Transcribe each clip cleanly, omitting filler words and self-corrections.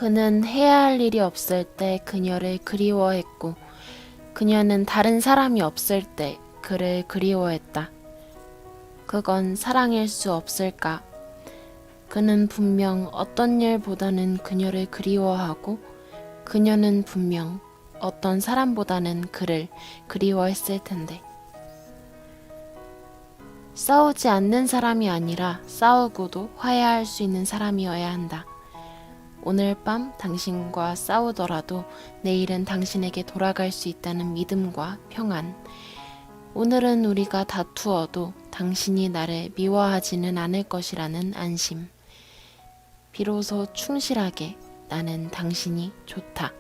그는 해야 할 일이 없을 때 그녀를 그리워했고, 그녀는 다른 사람이 없을 때 그를 그리워했다. 그건 사랑일 수 없을까? 그는 분명 어떤 일보다는 그녀를 그리워하고, 그녀는 분명 어떤 사람보다는 그를 그리워했을 텐데. 싸우지 않는 사람이 아니라 싸우고도 화해할 수 있는 사람이어야 한다. 오늘 밤 당신과 싸우더라도 내일은 당신에게 돌아갈 수 있다는 믿음과 평안. 오늘은 우리가 다투어도 당신이 나를 미워하지는 않을 것이라는 안심. 비로소 충실하게 나는 당신이 좋다.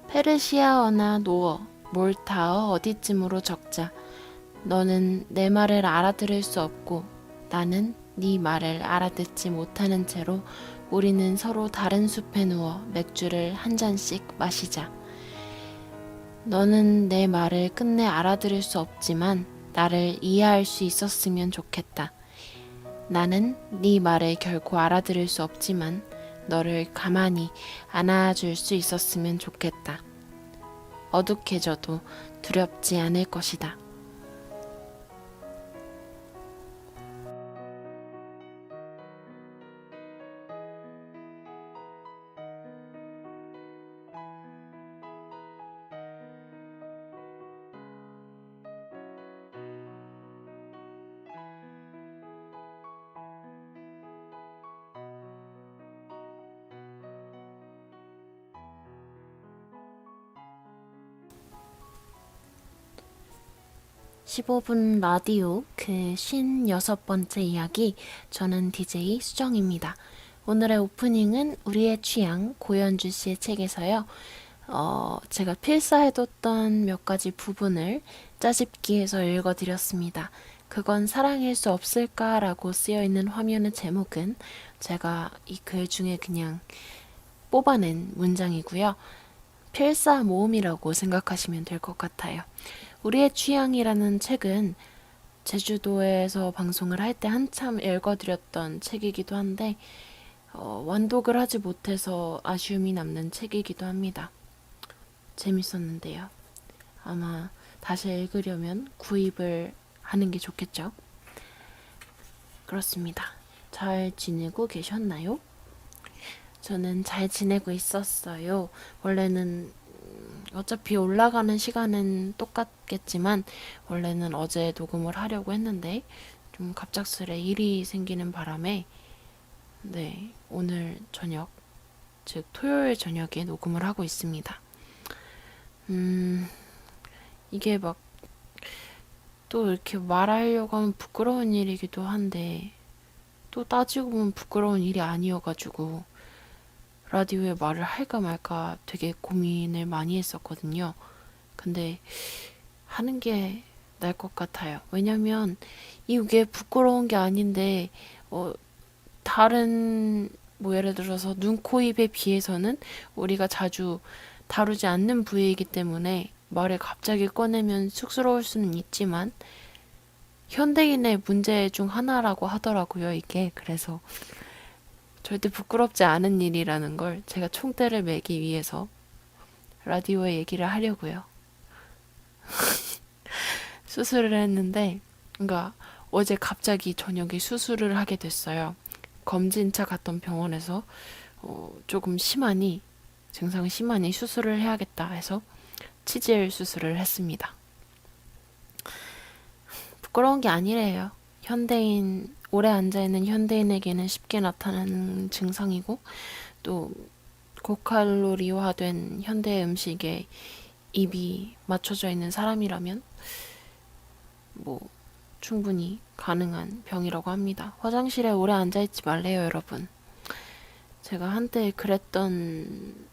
페르시아어나 노어, 몰타어 어디쯤으로 적자. 너는 내 말을 알아들을 수 없고 나는 네 말을 알아듣지 못하는 채로 우리는 서로 다른 숲에 누워 맥주를 한 잔씩 마시자. 너는 내 말을 끝내 알아들을 수 없지만 나를 이해할 수 있었으면 좋겠다. 나는 네 말을 결코 알아들을 수 없지만 너를 가만히 안아줄 수 있었으면 좋겠다. 어둑해져도 두렵지 않을 것이다. 15분 라디오 그 56번째 이야기. 저는 DJ 수정입니다. 오늘의 오프닝은 우리의 취향 고현주 씨의 책에서요. 제가 필사해뒀던 몇 가지 부분을 짜집기해서 읽어드렸습니다. 그건 사랑일 수 없을까라고 쓰여있는 화면의 제목은 제가 이 글 중에 그냥 뽑아낸 문장이고요. 필사 모음이라고 생각하시면 될 것 같아요. 우리의 취향이라는 책은 제주도에서 방송을 할 때 한참 읽어드렸던 책이기도 한데 완독을 하지 못해서 아쉬움이 남는 책이기도 합니다. 재밌었는데요. 아마 다시 읽으려면 구입을 하는 게 좋겠죠? 그렇습니다. 잘 지내고 계셨나요? 저는 잘 지내고 있었어요. 원래는 어차피 올라가는 시간은 똑같겠지만 원래는 어제 녹음을 하려고 했는데 좀 갑작스레 일이 생기는 바람에 오늘 저녁, 즉 토요일 저녁에 녹음을 하고 있습니다. 이게 막 또 이렇게 말하려고 하면 부끄러운 일이기도 한데 또 따지고 보면 부끄러운 일이 아니어가지고 라디오에 말을 할까 말까 되게 고민을 많이 했었거든요. 근데 하는 게 나을 것 같아요. 왜냐면 이게 부끄러운 게 아닌데 다른 예를 들어서 눈, 코, 입에 비해서는 우리가 자주 다루지 않는 부위이기 때문에 말을 갑자기 꺼내면 쑥스러울 수는 있지만 현대인의 문제 중 하나라고 하더라고요, 이게. 그래서 절대 부끄럽지 않은 일이라는 걸 제가 총대를 매기 위해서 라디오에 얘기를 하려고요. 수술을 했는데, 그러니까 어제 갑자기 저녁에 수술을 하게 됐어요. 검진차 갔던 병원에서 조금 심하니, 증상이 심하니 수술을 해야겠다 해서 치질 수술을 했습니다. 부끄러운 게 아니래요. 오래 앉아있는 현대인에게는 쉽게 나타나는 증상이고, 또 고칼로리화된 현대 음식에 입이 맞춰져 있는 사람이라면 충분히 가능한 병이라고 합니다. 화장실에 오래 앉아있지 말래요, 여러분. 제가 한때 그랬던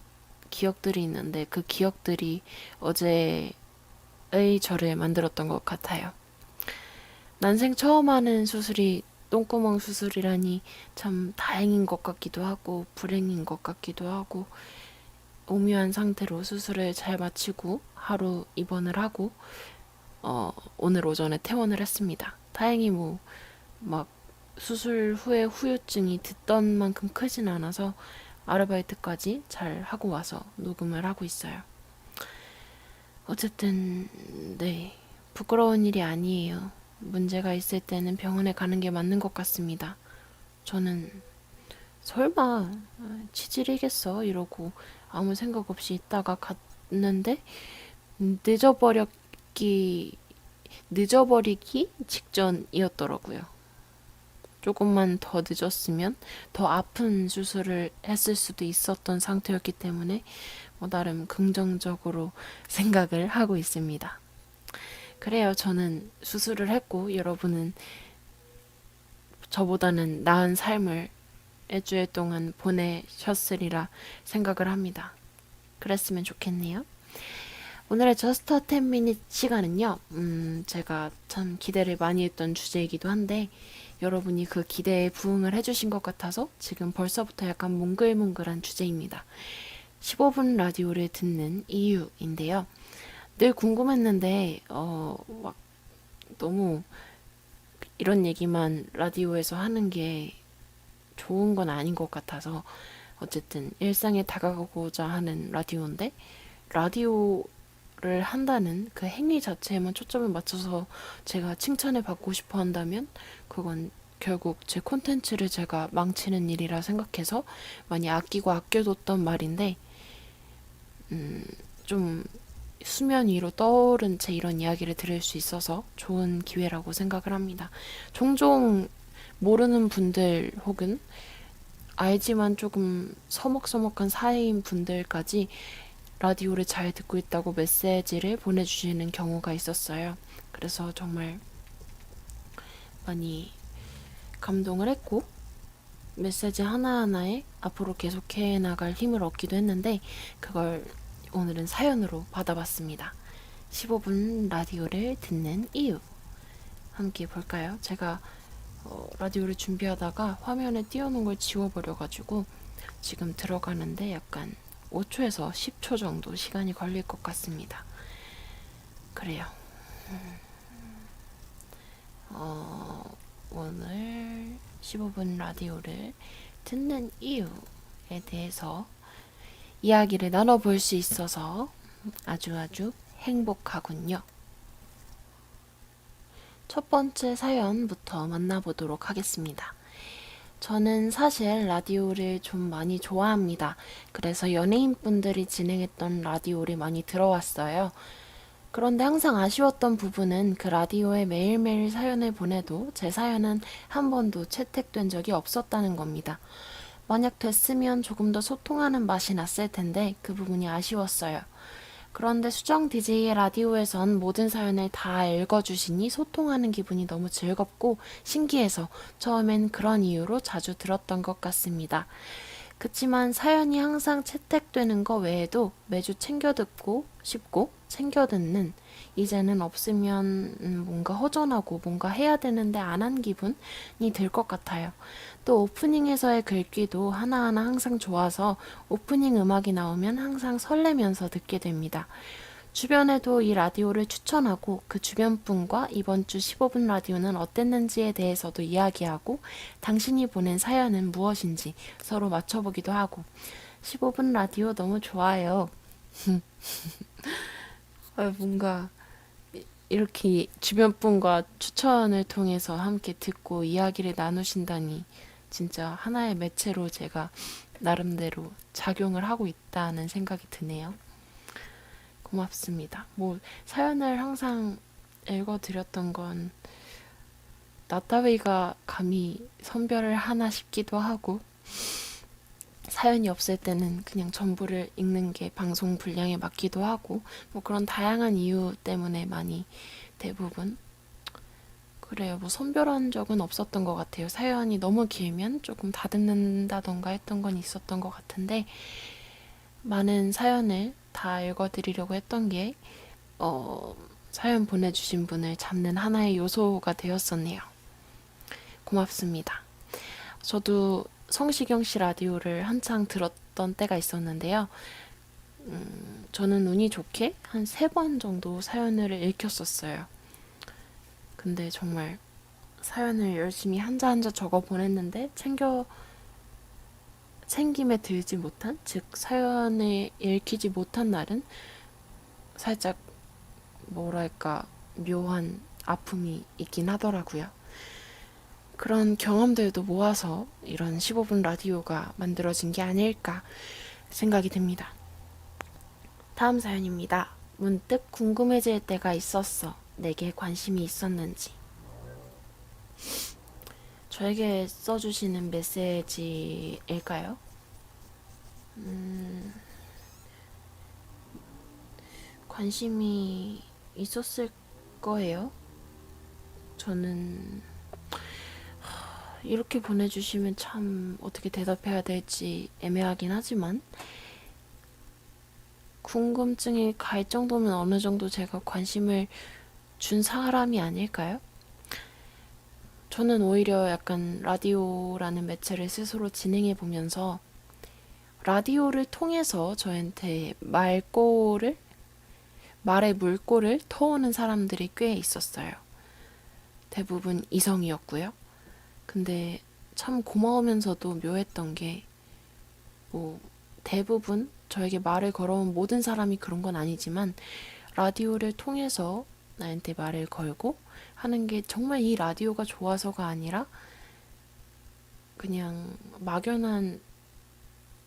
기억들이 있는데 그 기억들이 어제의 저를 만들었던 것 같아요. 난생 처음 하는 수술이 똥구멍 수술이라니 참 다행인 것 같기도 하고 불행인 것 같기도 하고, 오묘한 상태로 수술을 잘 마치고 하루 입원을 하고 오늘 오전에 퇴원을 했습니다. 다행히 막 수술 후에 후유증이 듣던 만큼 크진 않아서 아르바이트까지 잘 하고 와서 녹음을 하고 있어요. 어쨌든, 네. 부끄러운 일이 아니에요. 문제가 있을 때는 병원에 가는 게 맞는 것 같습니다. 저는 설마 치질이겠어 이러고 아무 생각 없이 있다가 갔는데 늦어버렸기 늦어버리기 직전이었더라고요. 조금만 더 늦었으면 더 아픈 수술을 했을 수도 있었던 상태였기 때문에 나름 긍정적으로 생각을 하고 있습니다. 그래요. 저는 수술을 했고 여러분은 저보다는 나은 삶을 일주일 동안 보내셨으리라 생각을 합니다. 그랬으면 좋겠네요. 오늘의 저스트 10미닛 시간은요, 제가 참 기대를 많이 했던 주제이기도 한데, 여러분이 그 기대에 부응을 해주신 것 같아서 지금 벌써부터 약간 몽글몽글한 주제입니다. 15분 라디오를 듣는 이유인데요. 늘 궁금했는데, 막 너무 이런 얘기만 라디오에서 하는 게 좋은 건 아닌 것 같아서, 어쨌든 일상에 다가가고자 하는 라디오인데, 라디오를 한다는 그 행위 자체에만 초점을 맞춰서 제가 칭찬을 받고 싶어 한다면 그건 결국 제 콘텐츠를 제가 망치는 일이라 생각해서 많이 아끼고 아껴뒀던 말인데 좀 수면 위로 떠오른 채 이런 이야기를 들을 수 있어서 좋은 기회라고 생각을 합니다. 종종 모르는 분들 혹은 알지만 조금 서먹서먹한 사이인 분들까지 라디오를 잘 듣고 있다고 메시지를 보내주시는 경우가 있었어요. 그래서 정말 많이 감동을 했고 메시지 하나하나에 앞으로 계속해 나갈 힘을 얻기도 했는데 그걸 오늘은 사연으로 받아봤습니다. 15분 라디오를 듣는 이유 함께 볼까요? 제가 라디오를 준비하다가 화면에 띄워놓은 걸 지워버려가지고 지금 들어가는데 약간 5초에서 10초 정도 시간이 걸릴 것 같습니다. 그래요. 오늘 15분 라디오를 듣는 이유에 대해서 이야기를 나눠볼 수 있어서 아주 행복하군요. 첫 번째 사연부터 만나보도록 하겠습니다. 저는 사실 라디오를 좀 많이 좋아합니다. 그래서 연예인분들이 진행했던 라디오를 많이 들어왔어요. 그런데 항상 아쉬웠던 부분은 그 라디오에 매일매일 사연을 보내도 제 사연은 한 번도 채택된 적이 없었다는 겁니다. 만약 됐으면 조금 더 소통하는 맛이 났을 텐데 그 부분이 아쉬웠어요. 그런데 수정 DJ의 라디오에선 모든 사연을 다 읽어주시니 소통하는 기분이 너무 즐겁고 신기해서 처음엔 그런 이유로 자주 들었던 것 같습니다. 그치만 사연이 항상 채택되는 거 외에도 매주 챙겨 듣고 싶고 챙겨 듣는 이제는 없으면 뭔가 허전하고 뭔가 해야 되는데 안 한 기분이 들 것 같아요. 또 오프닝에서의 글귀도 하나하나 항상 좋아서 오프닝 음악이 나오면 항상 설레면서 듣게 됩니다. 주변에도 이 라디오를 추천하고 그 주변 분과 이번 주 15분 라디오는 어땠는지에 대해서도 이야기하고 당신이 보낸 사연은 무엇인지 서로 맞춰보기도 하고 15분 라디오 너무 좋아요. 뭔가 이렇게 주변 분과 추천을 통해서 함께 듣고 이야기를 나누신다니 진짜 하나의 매체로 제가 나름대로 작용을 하고 있다는 생각이 드네요. 고맙습니다. 사연을 항상 읽어드렸던 건 나따위가 감히 선별을 하나 싶기도 하고 사연이 없을 때는 그냥 전부를 읽는 게 방송 분량에 맞기도 하고 그런 다양한 이유 때문에 많이 대부분 그래요. 선별한 적은 없었던 것 같아요. 사연이 너무 길면 조금 다듬는다던가 했던 건 있었던 것 같은데 많은 사연을 다 읽어드리려고 했던 게 사연 보내주신 분을 잡는 하나의 요소가 되었었네요. 고맙습니다. 저도 성시경 씨 라디오를 한창 들었던 때가 있었는데요. 저는 운이 좋게 한 3번 정도 사연을 읽혔었어요. 근데 정말 사연을 열심히 한자 한자 적어 보냈는데 챙김에 들지 못한, 즉 사연을 읽히지 못한 날은 살짝 뭐랄까 묘한 아픔이 있긴 하더라고요. 그런 경험들도 모아서 이런 15분 라디오가 만들어진 게 아닐까 생각이 듭니다. 다음 사연입니다. 문득 궁금해질 때가 있었어. 내게 관심이 있었는지. 저에게 써주시는 메시지일까요? 관심이 있었을 거예요. 저는 이렇게 보내주시면 참 어떻게 대답해야 될지 애매하긴 하지만 궁금증이 갈 정도면 어느 정도 제가 관심을 준 사람이 아닐까요? 저는 오히려 약간 라디오라는 매체를 스스로 진행해 보면서 라디오를 통해서 저한테 말의 물꼬를 터오는 사람들이 꽤 있었어요. 대부분 이성이었고요. 근데 참 고마우면서도 묘했던 게, 뭐, 대부분 저에게 말을 걸어온 모든 사람이 그런 건 아니지만, 라디오를 통해서 나한테 말을 걸고 하는 게 정말 이 라디오가 좋아서가 아니라, 그냥 막연한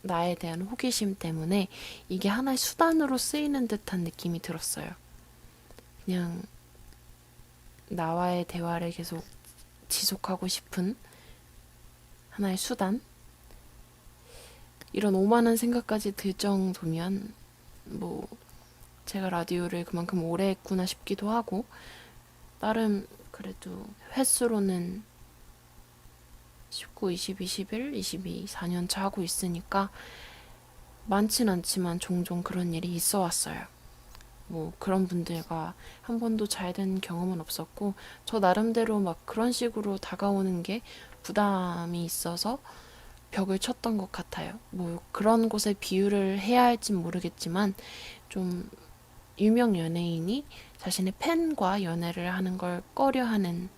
나에 대한 호기심 때문에 이게 하나의 수단으로 쓰이는 듯한 느낌이 들었어요. 그냥 나와의 대화를 계속 지속하고 싶은 하나의 수단? 이런 오만한 생각까지 들 정도면 뭐 제가 라디오를 그만큼 오래 했구나 싶기도 하고, 나름 그래도 횟수로는 19, 20, 21, 22, 4년 차 하고 있으니까 많진 않지만 종종 그런 일이 있어 왔어요. 뭐 그런 분들과 한 번도 잘 된 경험은 없었고, 저 나름대로 막 그런 식으로 다가오는 게 부담이 있어서 벽을 쳤던 것 같아요. 뭐 그런 곳에 비유를 해야 할진 모르겠지만, 좀 유명 연예인이 자신의 팬과 연애를 하는 걸 꺼려하는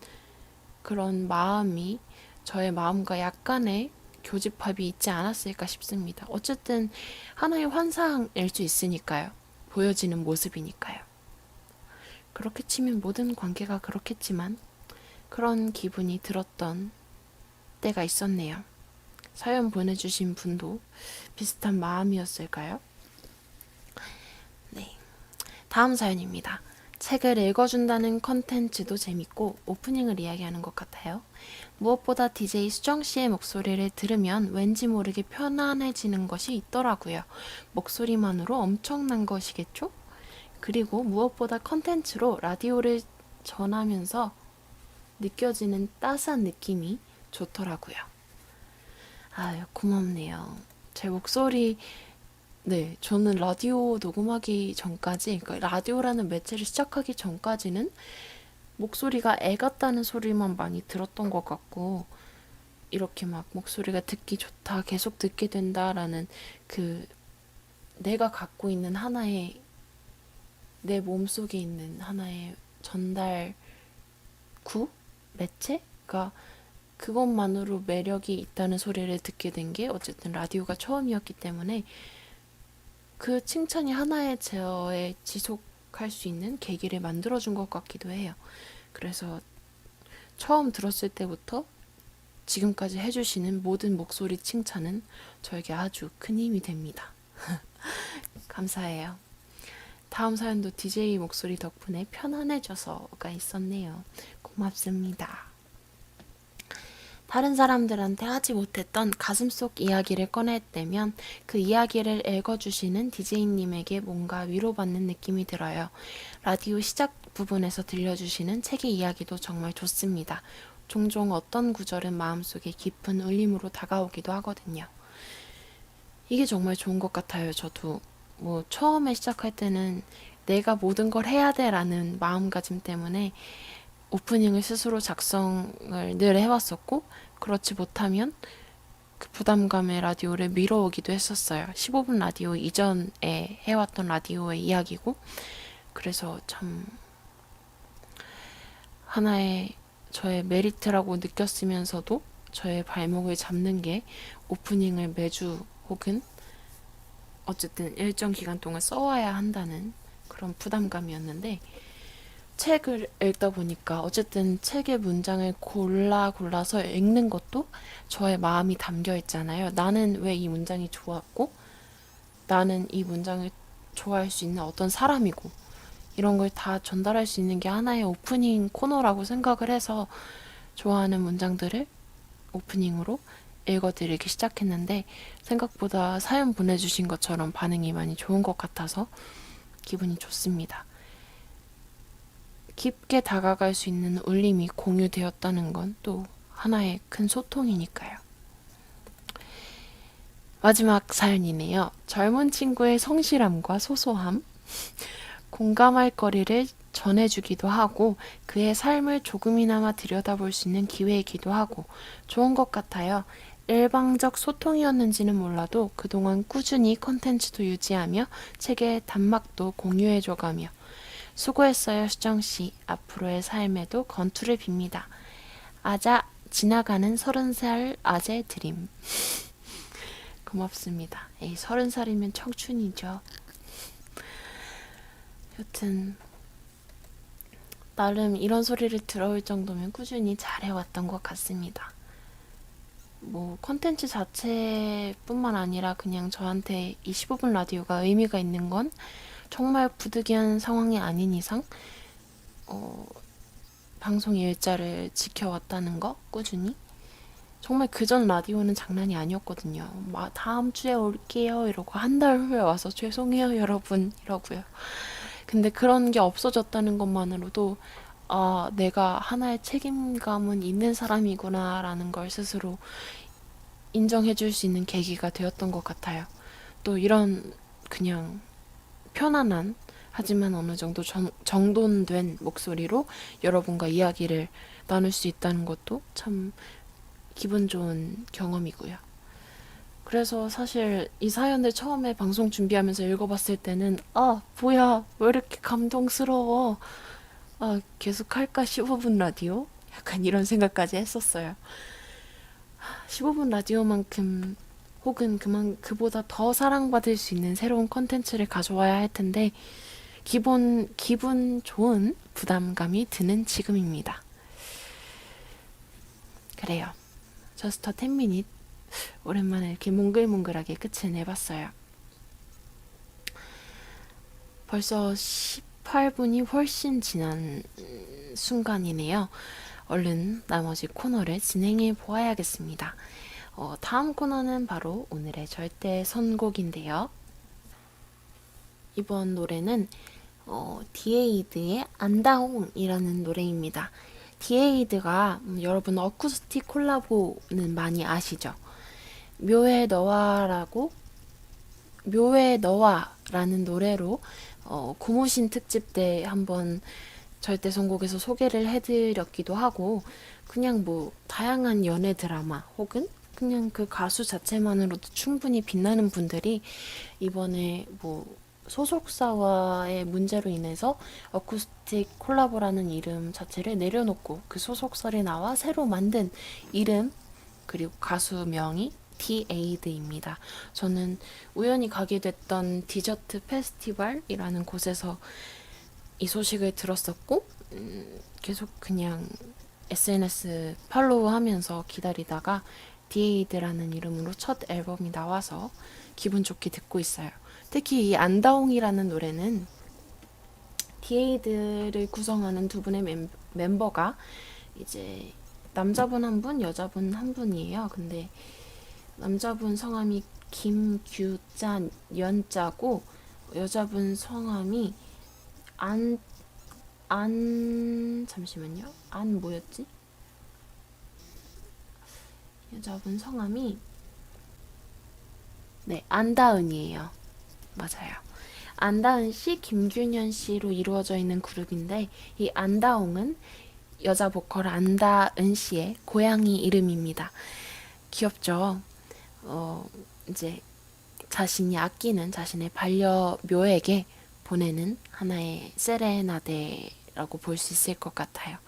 그런 마음이 저의 마음과 약간의 교집합이 있지 않았을까 싶습니다. 어쨌든 하나의 환상일 수 있으니까요. 보여지는 모습이니까요. 그렇게 치면 모든 관계가 그렇겠지만 그런 기분이 들었던 때가 있었네요. 사연 보내주신 분도 비슷한 마음이었을까요? 네. 다음 사연입니다. 책을 읽어준다는 컨텐츠도 재밌고 오프닝을 이야기하는 것 같아요. 무엇보다 DJ 수정 씨의 목소리를 들으면 왠지 모르게 편안해지는 것이 있더라고요. 목소리만으로 엄청난 것이겠죠? 그리고 무엇보다 컨텐츠로 라디오를 전하면서 느껴지는 따스한 느낌이 좋더라고요. 아유, 고맙네요. 제 목소리, 네, 저는 라디오 녹음하기 전까지, 그러니까 라디오라는 매체를 시작하기 전까지는 목소리가 애 같다는 소리만 많이 들었던 것 같고, 이렇게 막 목소리가 듣기 좋다, 계속 듣게 된다라는 그 내가 갖고 있는 하나의, 내 몸속에 있는 하나의 전달구? 매체가 그것만으로 매력이 있다는 소리를 듣게 된 게 어쨌든 라디오가 처음이었기 때문에 그 칭찬이 하나의 저의 지속할 수 있는 계기를 만들어준 것 같기도 해요. 그래서 처음 들었을 때부터 지금까지 해주시는 모든 목소리 칭찬은 저에게 아주 큰 힘이 됩니다. 감사해요. 다음 사연도 DJ 목소리 덕분에 편안해져서가 있었네요. 고맙습니다. 다른 사람들한테 하지 못했던 가슴속 이야기를 꺼냈다면 그 이야기를 읽어주시는 DJ님에게 뭔가 위로받는 느낌이 들어요. 라디오 시작 부분에서 들려주시는 책의 이야기도 정말 좋습니다. 종종 어떤 구절은 마음속에 깊은 울림으로 다가오기도 하거든요. 이게 정말 좋은 것 같아요. 저도 뭐 처음에 시작할 때는 내가 모든 걸 해야 돼라는 마음가짐 때문에 오프닝을 스스로 작성을 늘 해왔었고, 그렇지 못하면 그 부담감에 라디오를 미뤄오기도 했었어요. 15분 라디오 이전에 해왔던 라디오의 이야기고, 그래서 참 하나의 저의 메리트라고 느꼈으면서도 저의 발목을 잡는 게 오프닝을 매주 혹은 어쨌든 일정 기간 동안 써와야 한다는 그런 부담감이었는데, 책을 읽다 보니까 어쨌든 책의 문장을 골라서 읽는 것도 저의 마음이 담겨 있잖아요. 나는 왜 이 문장이 좋았고, 나는 이 문장을 좋아할 수 있는 어떤 사람이고, 이런 걸 다 전달할 수 있는 게 하나의 오프닝 코너라고 생각을 해서 좋아하는 문장들을 오프닝으로 읽어드리기 시작했는데, 생각보다 사연 보내주신 것처럼 반응이 많이 좋은 것 같아서 기분이 좋습니다. 깊게 다가갈 수 있는 울림이 공유되었다는 건 또 하나의 큰 소통이니까요. 마지막 사연이네요. 젊은 친구의 성실함과 소소함, 공감할 거리를 전해주기도 하고 그의 삶을 조금이나마 들여다볼 수 있는 기회이기도 하고 좋은 것 같아요. 일방적 소통이었는지는 몰라도 그동안 꾸준히 컨텐츠도 유지하며 책의 단막도 공유해줘가며 수고했어요, 수정씨. 앞으로의 삶에도 건투를 빕니다. 아자, 지나가는 30살 아재 드림. 고맙습니다. 에이, 30살이면 청춘이죠. 여튼 나름 이런 소리를 들어올 정도면 꾸준히 잘해왔던 것 같습니다. 뭐 컨텐츠 자체뿐만 아니라 그냥 저한테 이 15분 라디오가 의미가 있는 건 정말 부득이한 상황이 아닌 이상 방송 일자를 지켜왔다는 거 꾸준히. 정말 그전 라디오는 장난이 아니었거든요. 막 다음 주에 올게요 이러고 한 달 후에 와서 죄송해요 여러분 이러고요. 근데 그런 게 없어졌다는 것만으로도 아, 내가 하나의 책임감은 있는 사람이구나라는 걸 스스로 인정해 줄 수 있는 계기가 되었던 것 같아요. 또 이런 그냥 편안한 하지만 어느 정도 정돈된 목소리로 여러분과 이야기를 나눌 수 있다는 것도 참 기분 좋은 경험이고요. 그래서 사실 이 사연을 처음에 방송 준비하면서 읽어봤을 때는 아, 뭐야, 왜 이렇게 감동스러워. 아, 계속 할까 15분 라디오? 약간 이런 생각까지 했었어요. 15분 라디오만큼 혹은 그보다 더 사랑받을 수 있는 새로운 컨텐츠를 가져와야 할 텐데 기분 좋은 부담감이 드는 지금입니다. 그래요. 저스터 10미닛 오랜만에 이렇게 몽글몽글하게 끝을 내봤어요. 벌써 18분이 훨씬 지난 순간이네요. 얼른 나머지 코너를 진행해 보아야겠습니다. 다음 코너는 바로 오늘의 절대 선곡인데요. 이번 노래는 디에이드의 안다홍이라는 노래입니다. 디에이드가 여러분 어쿠스틱 콜라보는 많이 아시죠? 묘해 너와라는 노래로 고무신 특집 때 한번 절대 선곡에서 소개를 해드렸기도 하고 그냥 뭐 다양한 연애 드라마 혹은 그냥 그 가수 자체만으로도 충분히 빛나는 분들이 이번에 뭐 소속사와의 문제로 인해서 어쿠스틱 콜라보라는 이름 자체를 내려놓고 그 소속사를 나와 새로 만든 이름 그리고 가수명이 디에이드입니다. 저는 우연히 가게 됐던 디저트 페스티벌이라는 곳에서 이 소식을 들었었고 계속 그냥 SNS 팔로우하면서 기다리다가 디에이드라는 이름으로 첫 앨범이 나와서 기분 좋게 듣고 있어요. 특히 이 안다홍이라는 노래는 디에이드를 구성하는 두 분의 멤버가 이제 남자분 한 분, 여자분 한 분이에요. 근데 남자분 성함이 김규짠 연자고 여자분 성함이 잠시만요. 뭐였지? 여자분 성함이 네, 안다은이에요. 맞아요. 안다은 씨, 김균현 씨로 이루어져 있는 그룹인데 이 안다홍은 여자 보컬 안다은 씨의 고양이 이름입니다. 귀엽죠? 이제 자신이 아끼는 자신의 반려묘에게 보내는 하나의 세레나데라고 볼 수 있을 것 같아요.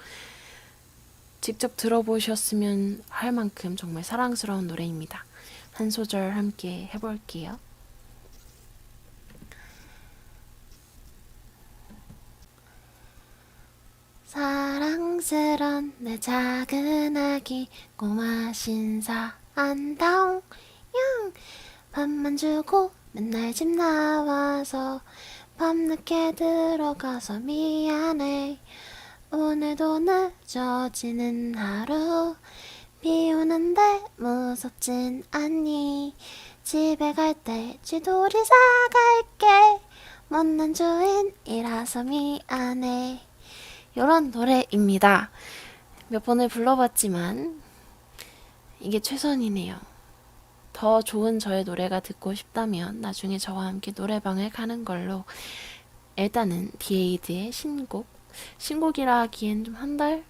직접 들어보셨으면 할 만큼 정말 사랑스러운 노래입니다. 한 소절 함께 해볼게요. 사랑스런 내 작은 아기 꼬마 신사 안다옹 양 밥만 주고 맨날 집 나와서 밤늦게 들어가서 미안해 오늘도 늦어지는 하루 비 오는데 무섭진 않니 집에 갈 때 쥐돌이 사갈게 못난 주인이라서 미안해 요런 노래입니다. 몇 번을 불러봤지만 이게 최선이네요. 더 좋은 저의 노래가 듣고 싶다면 나중에 저와 함께 노래방을 가는 걸로 일단은 디에이드의 신곡이라 하기엔 좀 한 달,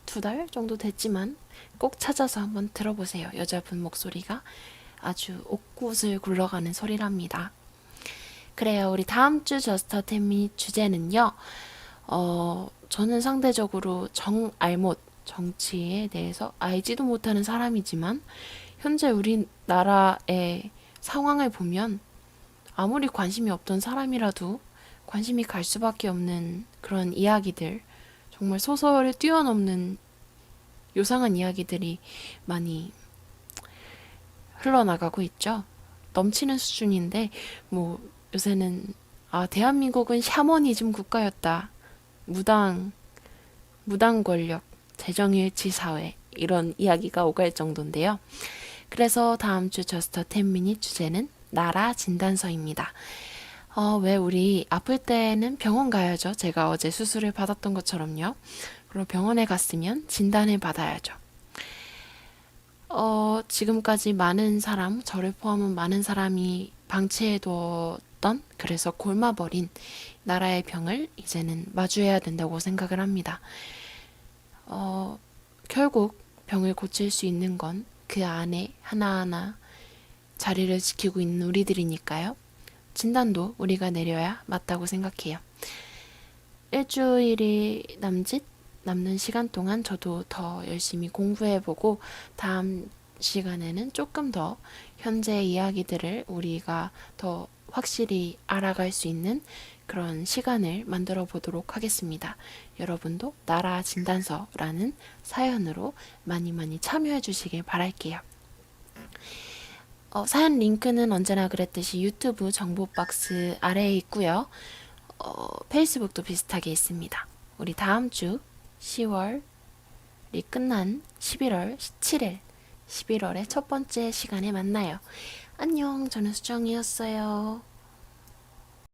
두 달 정도 됐지만 꼭 찾아서 한번 들어보세요. 여자분 목소리가 아주 옥굿을 굴러가는 소리랍니다. 그래요. 우리 다음 주 저스트 10미닛 주제는요. 저는 상대적으로 정치에 대해서 알지도 못하는 사람이지만 현재 우리나라의 상황을 보면 아무리 관심이 없던 사람이라도 관심이 갈 수밖에 없는 그런 이야기들, 정말 소설을 뛰어넘는 요상한 이야기들이 많이 흘러나가고 있죠. 넘치는 수준인데 뭐 요새는 대한민국은 샤머니즘 국가였다. 무당 권력, 재정일치 사회 이런 이야기가 오갈 정도인데요. 그래서 다음 주 저스트 10미닛 주제는 나라 진단서입니다. 왜 우리 아플 때는 병원 가야죠. 제가 어제 수술을 받았던 것처럼요. 그리고 병원에 갔으면 진단을 받아야죠. 지금까지 많은 사람, 저를 포함한 많은 사람이 방치해뒀던, 그래서 골마버린 나라의 병을 이제는 마주해야 된다고 생각을 합니다. 결국 병을 고칠 수 있는 건 그 안에 하나하나 자리를 지키고 있는 우리들이니까요. 진단도 우리가 내려야 맞다고 생각해요. 일주일이 남는 시간 동안 저도 더 열심히 공부해보고 다음 시간에는 조금 더 현재 이야기들을 우리가 더 확실히 알아갈 수 있는 그런 시간을 만들어 보도록 하겠습니다. 여러분도 나라 진단서라는 사연으로 많이 참여해 주시길 바랄게요. 사연 링크는 언제나 그랬듯이 유튜브 정보 박스 아래에 있고요. 페이스북도 비슷하게 있습니다. 우리 다음 주 10월이 끝난 11월 17일 11월의 첫 번째 시간에 만나요. 안녕, 저는 수정이었어요.